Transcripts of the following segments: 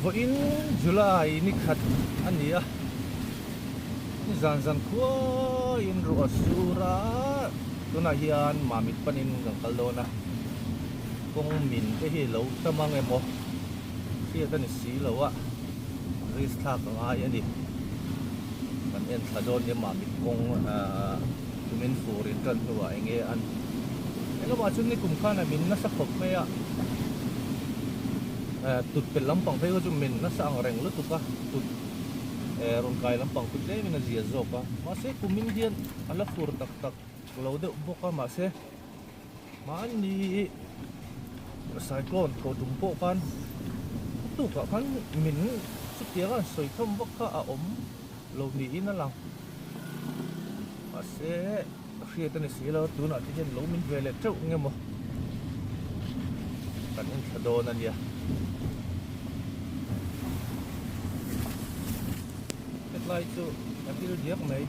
vô in July ni khat ania zan khua in ro sura tuna hian mamit panin gang kaldona kong min te hi lo tamang emo sia tan si lo wa ris tha ka ngai ani man en thadon ni mamit kong tumin furin tan huwa enge an elo ma chun ni kum khana min na sa khop me ya tut pel lampang phei ko chu min na sang reng lu tu ka tut ron kai lampang tut le min zia zo ka ma se kumin hian ala fur tak tak lo de boka ma se ma ni cyclone ko tum po kan tu ka kan min chu tia kan soi thom boka a om lo ni in lang ma se khia tan si lo tu na ti hian lo min vele chau ngemo kan in thadon ania lại cho em đi được mấy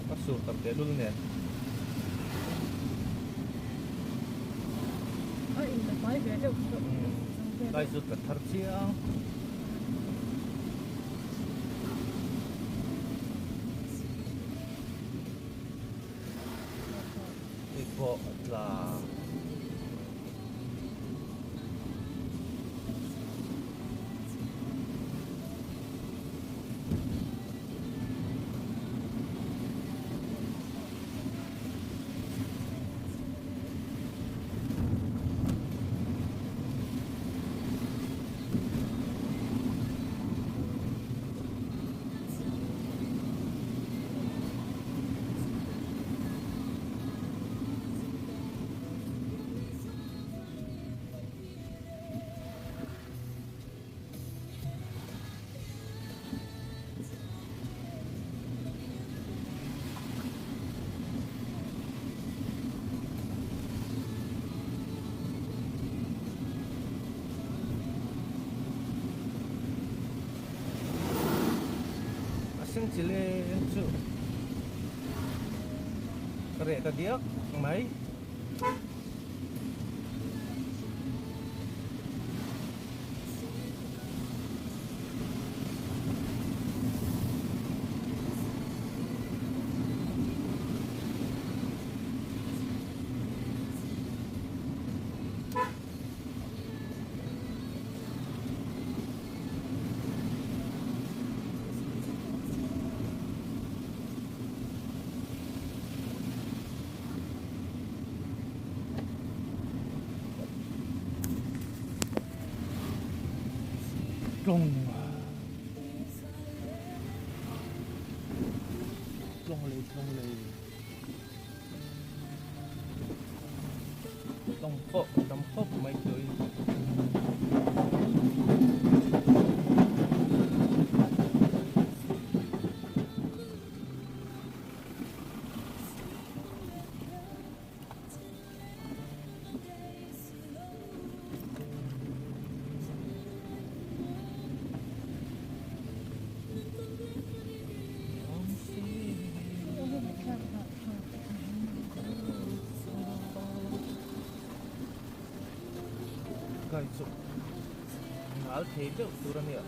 bắt sụt tập thể luôn nè lại sụt tập thật chiang bộ là chỉ lên chỗ cái ta điếc máy Long phốc mấy chơi itu al itu turun ya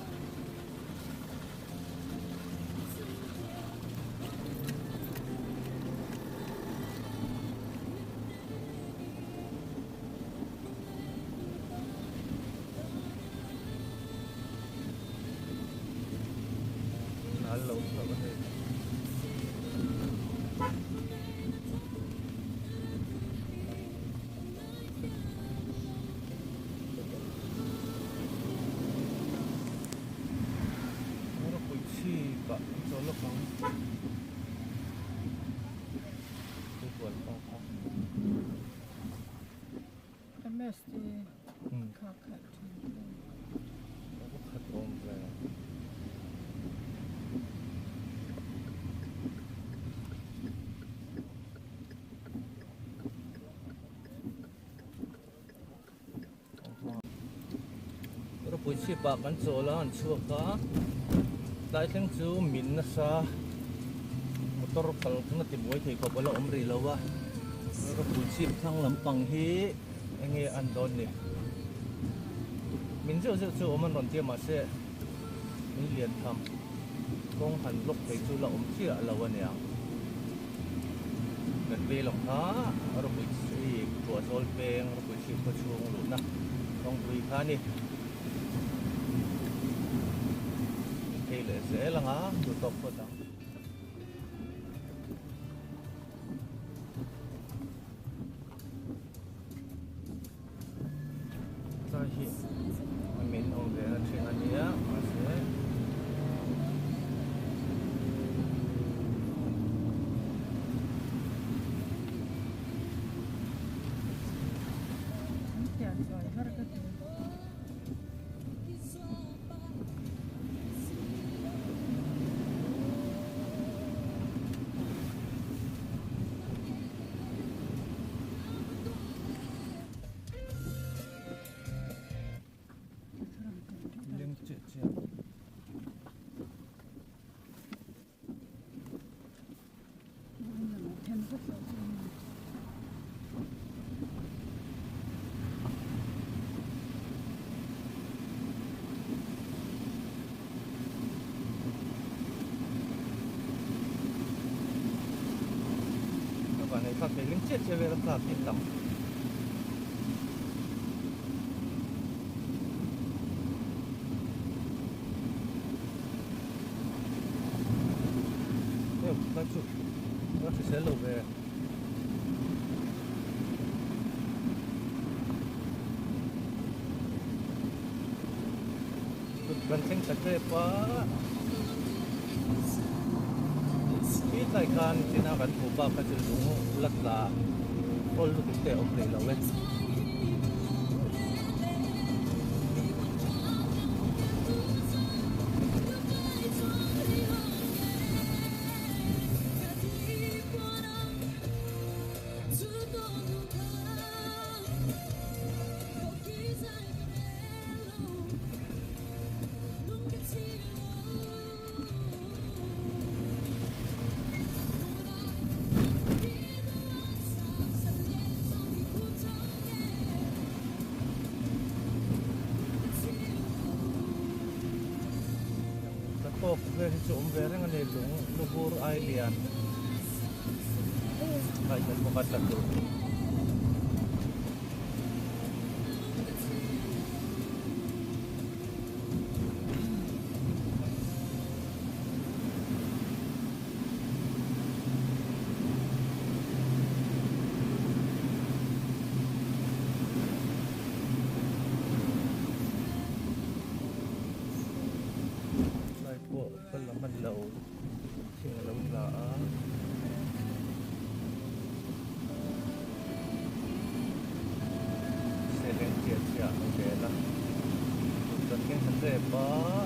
halo Pak, solo kamu. Tujuan apa? Mesti kakak. Aku ketemu saya. Terus chi pa kan chola an chuaka dai thleng chu min na sa motor pal na ti boi thei ko bala omri lawa ro pu chi thang lampang hi enge an don ni min chu oman ron tia ma se min lian tham kong han lok thei chu la om chia lawa ne angกันเวลงท้าเราไปซื้อตัวโซลเปงเราไปซื้อประชุมหลุดนะต้องคุยค่านี่เฮ้ยเลยเสียละงะตัวตกก็ต้องใช่ที่มันเหม็นองเดียร์เชียงอันนี้มาเสียphát cái lính chết về làm sao tiền tổng nếu các chủ các sẽ lầu về gần sinh sạch về quáที่ใส่การที่น่ากันถูกบ้าก็จะรู้ลักษณะคนรู้แต่อมเลยเราเว้ยvề chỗ về rằng này lũng lubur ai liền phải nhận một cái được mình lầu xin lầu lỡ sẽ lên chia sẻ ok đó cần cái vấn đề đó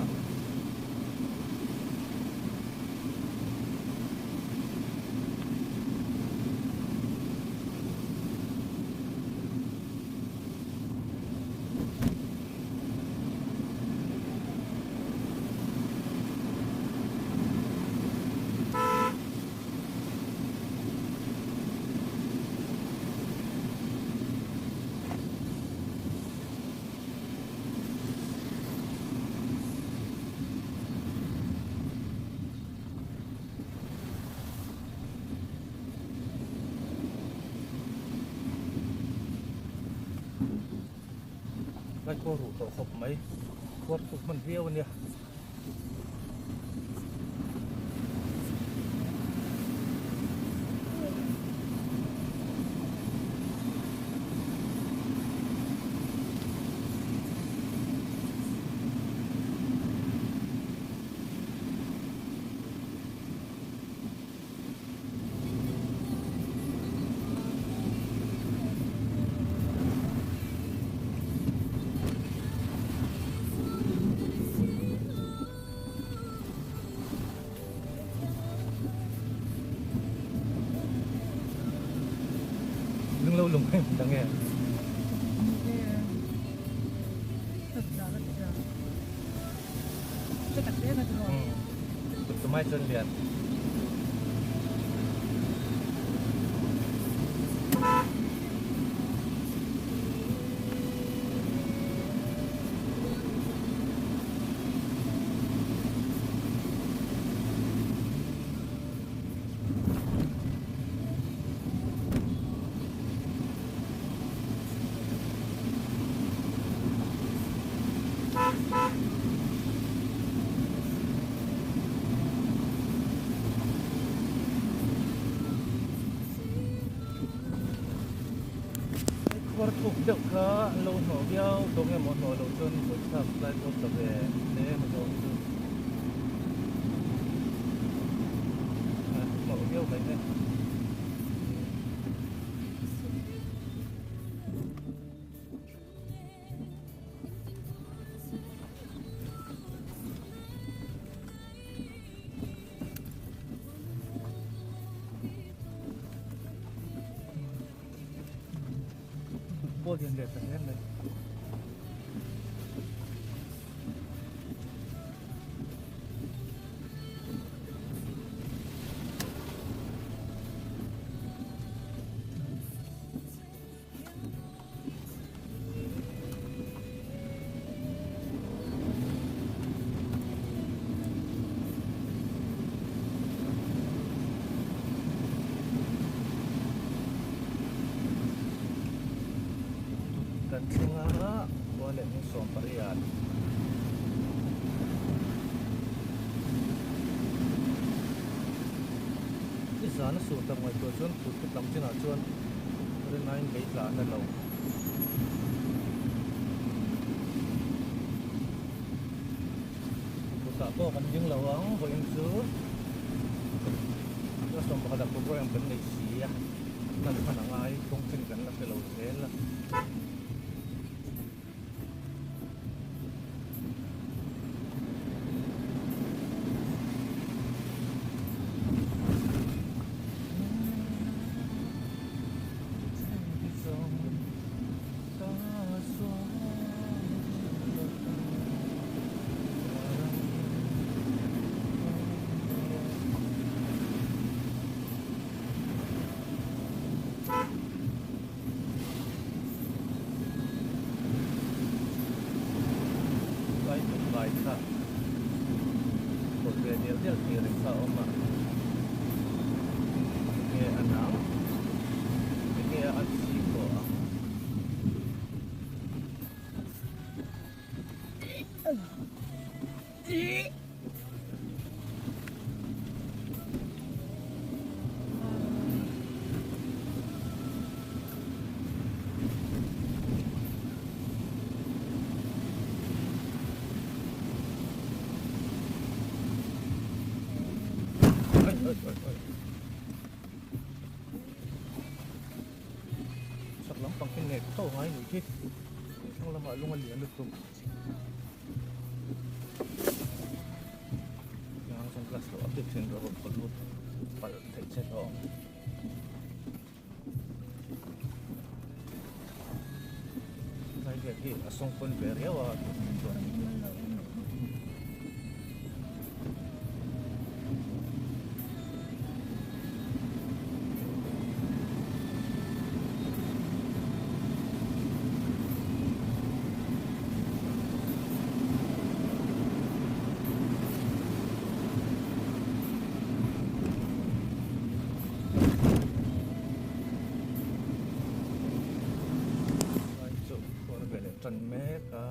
cái cô rủ tổ hợp mấy quất cũng mình riêu nè lâu lùng em đang nghe. Thật ra จะกัดเต้กันตลอด ฝึกสมัยจนเรียนก็ถูกเด็กก็ลงหัวเบี้ยวตรงนี้หมดหัวลงจนสุดท้ายไล่รถตะเวนเนี่ยมันโดนหัวเบี้ยวไปเนี่ยโคตรเย็นเด็ดแต่แน่เลยกันซึ่งตัวเด็กนี่สมปริยานที่สารสูตรตั้งไว้ตัวชนถูกตั้งที่หน้าชนเรื่องนั้นไม่กล้านั่นเราผู้สาวก็กันยิ่งระวังพอยังซื้อก็สมบัติพวกยังเป็นในสีนั่นขนาดไงคงเป็นกันแล้วเป็นเราเสียละค่ะบทเรียนเดียวที่เรียนเขามาเกี่ยอันนั้นเกี่ยอันสี่ก็สักหลังปังเป็นเน็ตเข้าหายหนูที่ช่างละมาลงมาเหรียญลึกตุ้มยังสงกรานต์เราติดเส้นระบบกดลุดปัดไถเช็ดออกในเรื่องที่ส่งคนไปเรียกว่าจนแม่ก็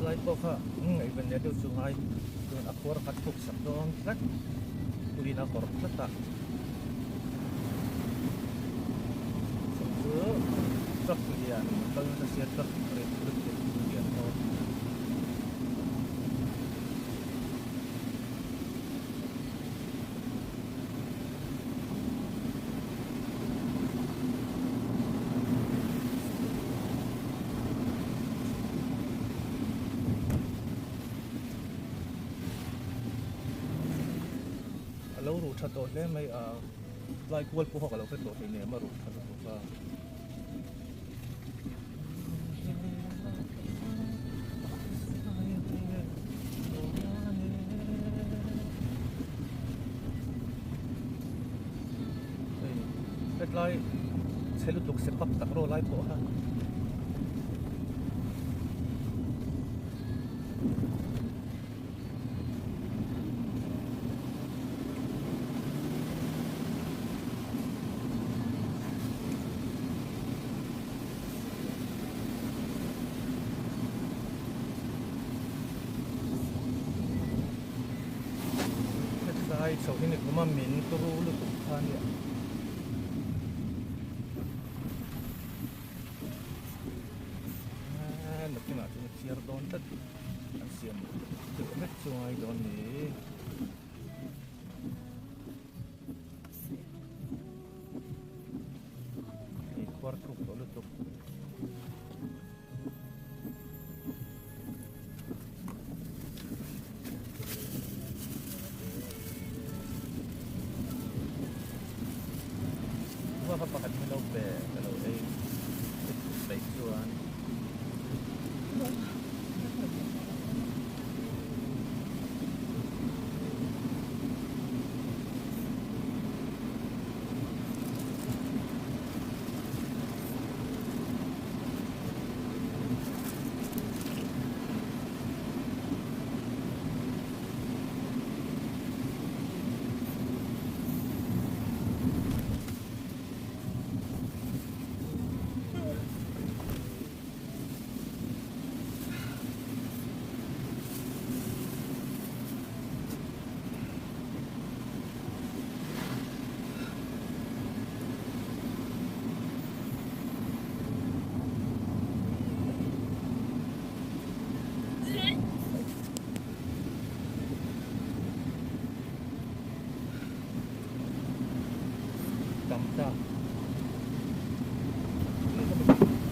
lai to kha ngai ben ne tu sungai tun akhor khat thuk sak dong tlat tulina kor tlata so tak dia kalau na siya tak red dia no lâu rồi thật rồi đấy mấy lại quên phụ họ là phải tổ thì nếu mà rồi thật rồi và cái lại sẽ lúc sẽ bắt tắc rồi lại bộ ha ai sau khi này cũng mà mình tôi lúc cũng than vậy nó cái nào thì nó chia đòn tất anh xem tự hết rồi đòn này cái quarto đó là tốt papakat mo daw pe kalau ay baik juan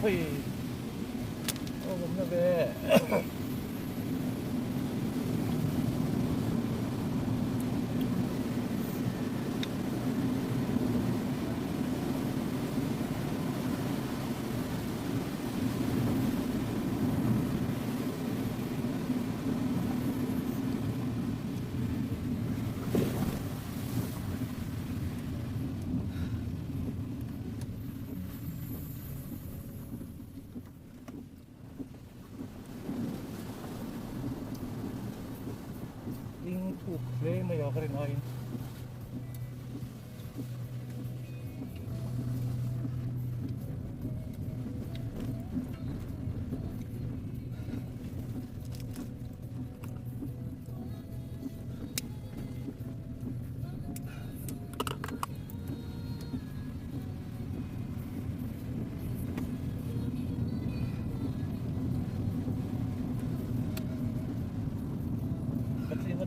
ôi ô cũng như về Play may ako rin ayun.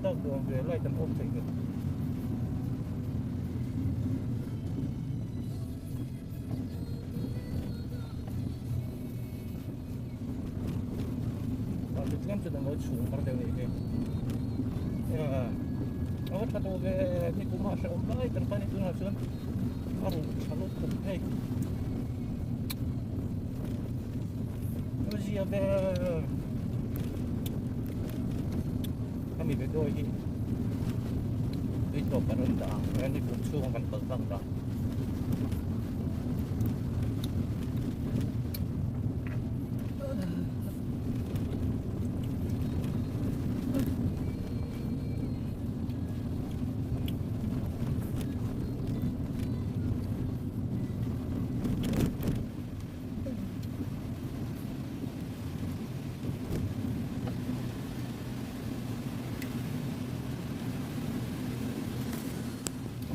Tao đường về lại tầm ôm thịnh rồi. Và cái lắm cho nó nói xuống bắt đầu này kì. Nó bắt đầu về thì cũng họ sẽ ôm lại tầm tay cũng là xuống. Nó cũng chả lúc cũng hay. Nó gì về kami berdua ini itu penuntang yang dikuncungkan pegang dah.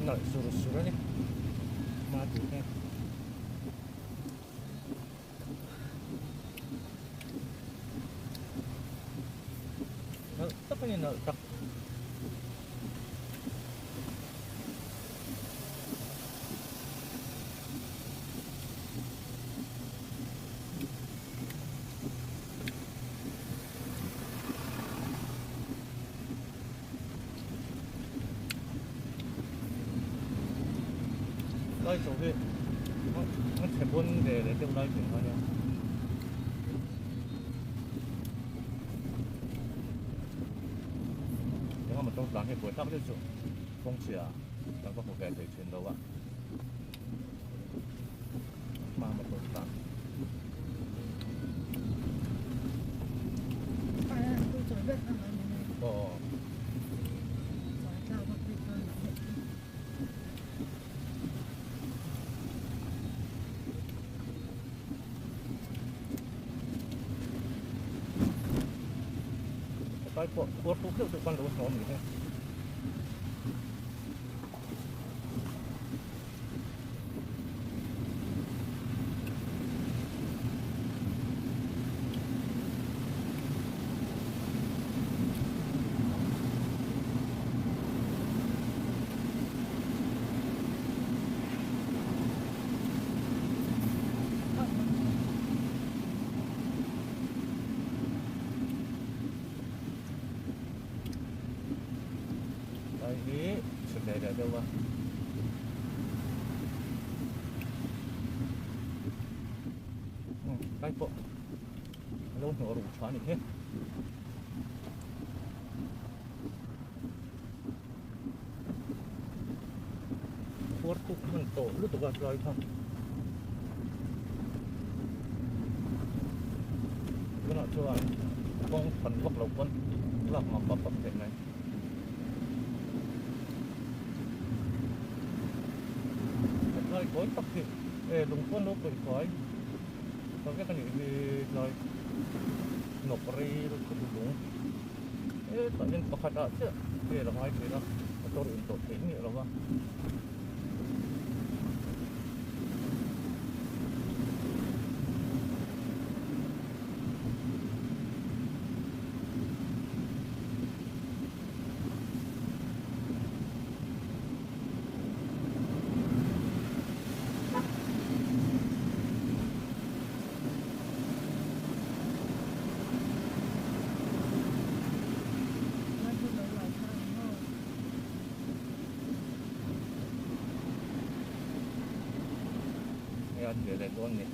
Nggak suruh-suruh nih madunya. Apa ini tak nói chỗ kia nó sẽ buôn để tiêu nói chuyện thôi nha. nếu mà mình trong đoàn thì buổi tóc chứ không chỉ à đang có một cái để chuyển đâu ạ mà một buổi tóc tôi chuẩn bị ăn này. ồ Chào các vị thân. cái cuộc cuộc cuộc được quan đấu số mình thế ini sudah ada đâu mà cái bộ lâu nó đủ xóa này hết Porto Canto lu tuh gak lagi kan cái nào cho anh con phần gốc lộc con lọc mà bắp thế này rồi có tóc thì đúng con lúc bị khói có cái này rồi nộp ri rồi cũng đúng tự nhiên có phát chứ thì là hai cái đó tôi điện tổ tính nhiều lắm anh về đây con này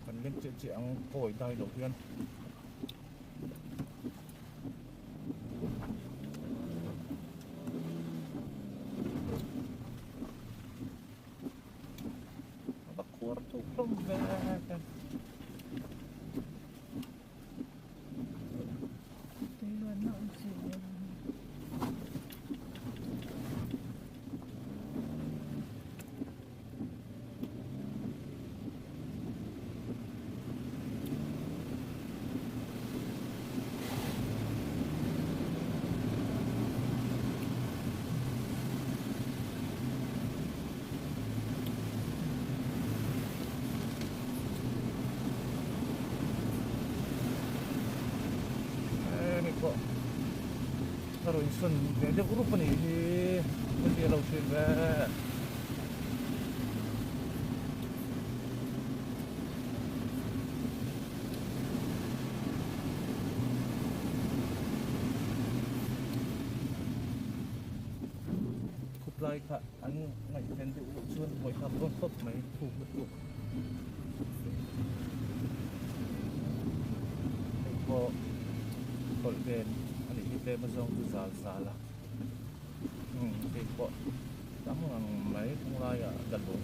phần lên chuyện phổi tay đầu tiên bắt cuốn thủ không về kok taruh insun dia urut nih dia laut juga lại cả anh ngày đến tự xuân mỗi năm con khóc mấy thủ một thủ có còn đèn anh ấy đèn mà dòng từ già già là thì có tắm hàng mấy không lai à gần bốn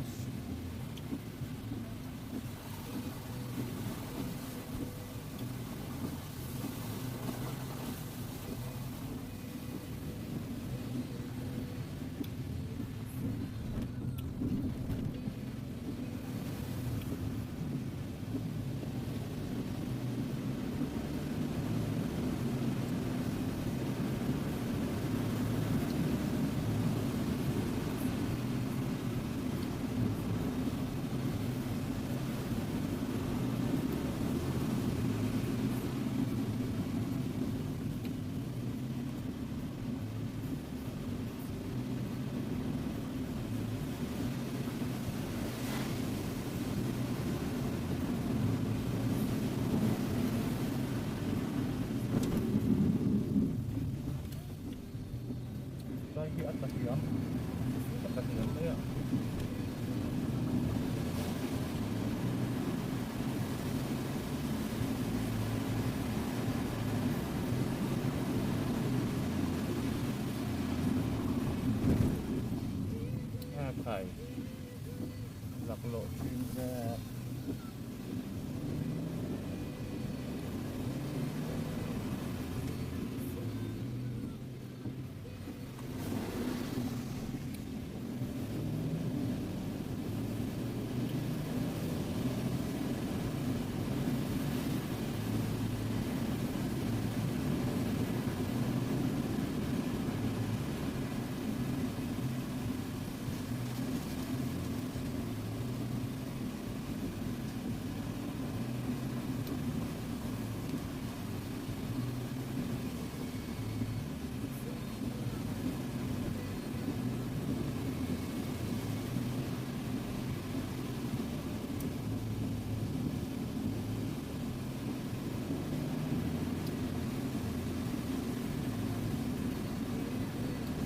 at kahiyam na yan. Thầy lọc lộ chim ra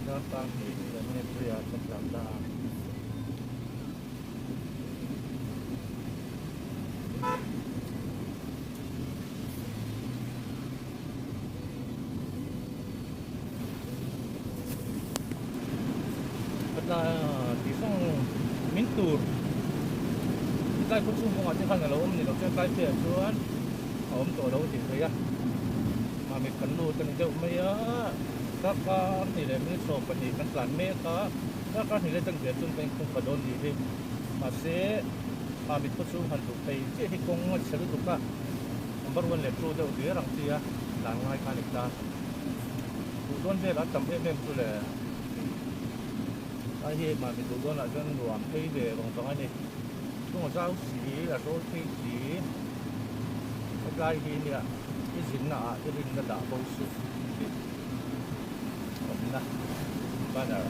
datang dan ini pria terdampar. Karena di sang mintur, kita ikut sungguh aja kan kalau om ni kalau saya kaya tuan, om tu ada uji saya, mami kanu tu ni jauh maya. Kakak ni le ni so pani kan kan me ka kakak ni le tang dia tun pen kong kadon di he mase pamit ko su han tu pai che hi kong ngot chelu tu ka number 1 le tru de dia rang tia lang ngai ka ni ta tu don de la tam em tu le ai he ma mi tu don la jan ruam thei de rong tong ani tung zao si la so thei si cái hi ni a cái zin na a cái rin na da bo su nah, benar.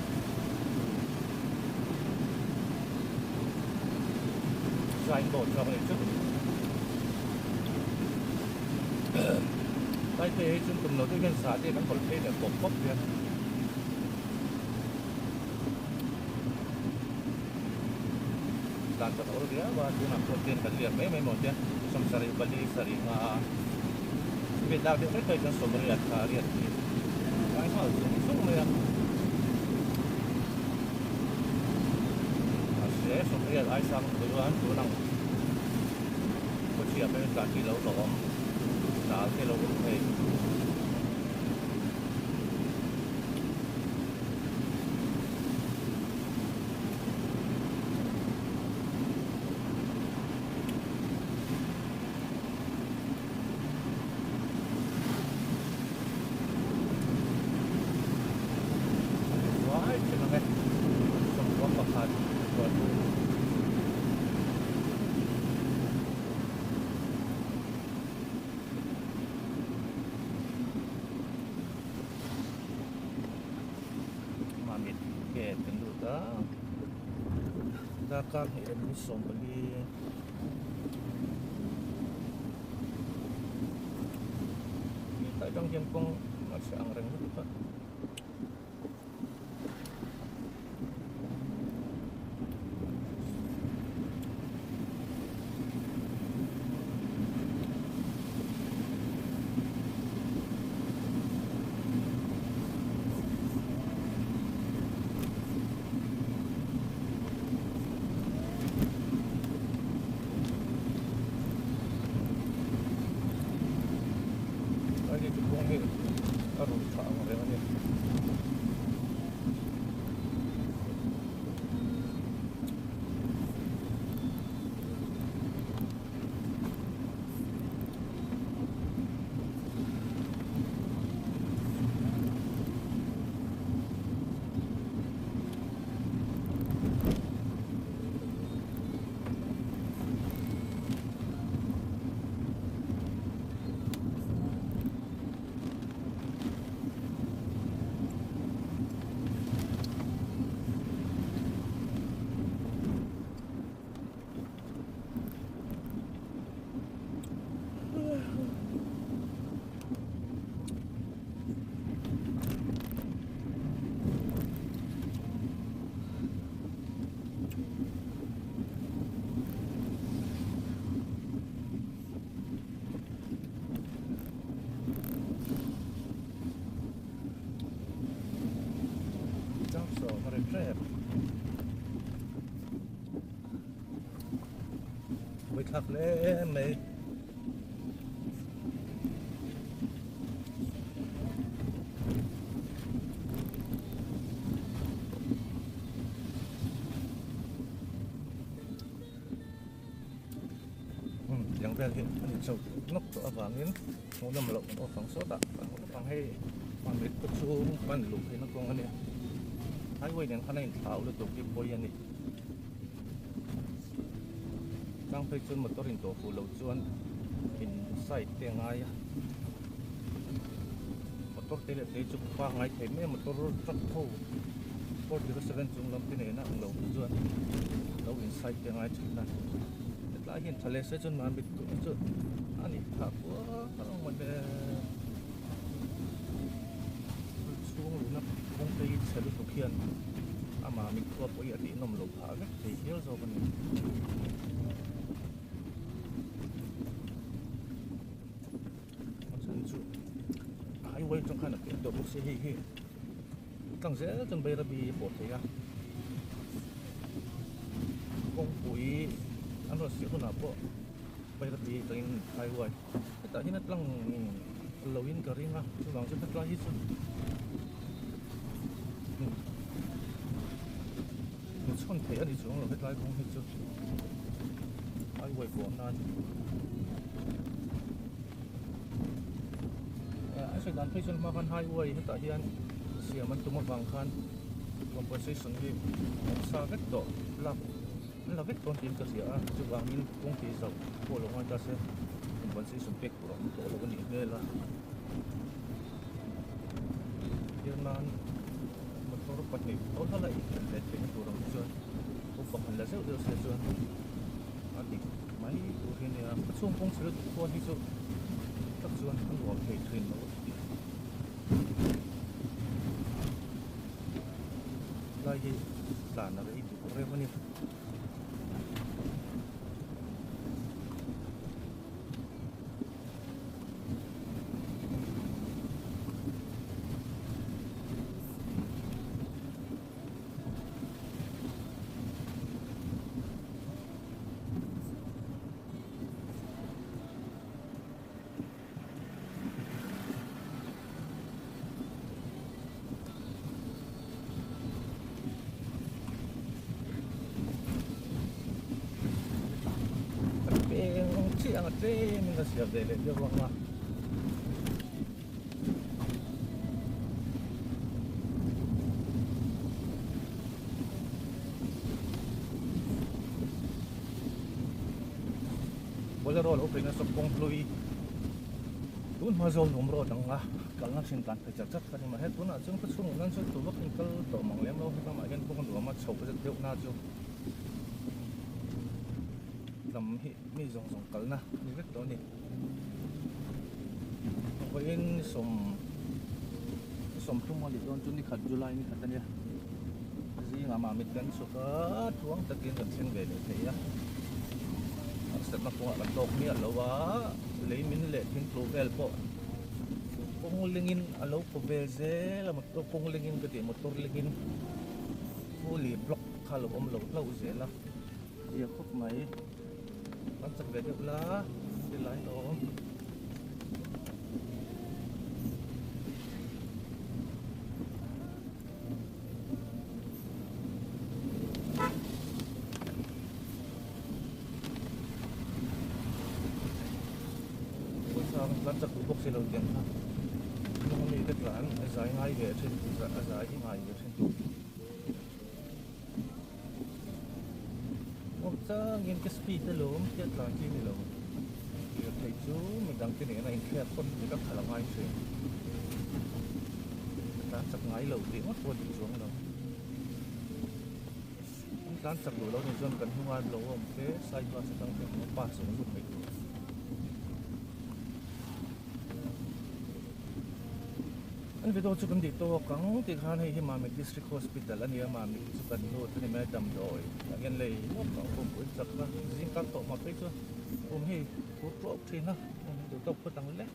Signboard sama itu. Tapi itu tụm itu kan saat ini kan kalau ini pop ya. Dan terus dia buat dia nak protein kalian memang mau dia samsari beli sari ma. Beda dia mereka kan sumber ya kalian ni. Ai hal semua ya. Asyik sumber ya ai sang duluan tu nang. Kau siapa yang tak kilo dong. Nah, kilo pun Dakar ini sombeli kita dong jempong masih angreng itu pak rep mới khắc lên mày yang vel hin ani chau nok to awangin ngona malok no phang so ta phang he phang mit ko chung pan lu hin ko ngani highway nen khana in thau le to ki poi ani tang phei chun motor in to fu lo chuan in side te ngai motor te le te chu pa ngai the me motor truck tho 407 chung lam tin na ang lo chuan lo in side te ngai chuna lại hiện thale sẽ chân mà bị tụi nó anh đi thả quá không mà để xuống luôn nó không thấy sẽ được thực hiện mà mình thua bây giờ thì nằm lục thả cái thì thiếu rồi mình chân chú hai quay trong khai là cái đồ xe hi càng dễ chân bây giờ bị bỏ thế à công quỷ anh nói xíu nào bộ bây giờ bị cái hai quay tại vì nó lăng lâu in cái riêng à chúng ta sẽ phải lo hết rồi mình chọn thấy anh đi xuống là phải lo không hết rồi hai quay của anh anh sẽ đánh thấy chân mà con hai quay tại vì anh xìa mình tụi một vàng khăn compensation gì sao rất độ lắm là vết con tim cơ sĩ à chụp vào nhìn công ty giàu của lòng ta sẽ vẫn sẽ sum pek của tổ là cái gì là Việt Nam một số vật liệu tốt hơn lại để tính của đồng chơi cũng còn là rất được chơi à thì mấy của cái này bắt xuống công sự của đi chơi các chơi ăn uống thể thuyền nó đây là nó cái của revenue ang train nga siya dele di ba nga wala ro open na sa pongploy dun ma zone numero dang nga kalang sintan pa chat pa ni ma het tuna chung pa chung nan so tu lok in kal to mang lem lo ha ma gen pong do ma chau pa deu na chu làm mi dòng dòng cỡ na như vết đó nè với in sôm tung mà đi đón chúng đi khát July đi khát này gì mà mình cần số cả thuốc tất nhiên cần xin về để thấy á sẽ mặc quần áo độc mi ở quá lấy mình lệ thiên pro vel po pung lingin alo po vel ze là một tô pung lingin cái gì một tô lingin fully block khalo lâu ze là giờ khúc mấy bắt chắc về được lá đi lái đó buổi sáng bắt chắc cũng bốc xe đầu tiên ha nhưng mà cái lán dài ngay về trên dài ngay về trên sa ngin ke speed te lom ke tlang ki ni lo ye thai chu mi dang ke ne na in khe kon ni ka khala ngai se ta sak ngai lo ti ot ko di chuang lo tan sak lo ni zon kan hunga lo om ke sai ba sa tang ke pa so lu mai anh video chụp hình to cắn thì khán hay mà mình district hospital anh em mà mình chụp hình nốt thì mình đầm rồi anh lấy một cọng cùng với chặt ra riêng các tổ mà cái chưa hôm nay có pro trên đó được tộc có tăng lên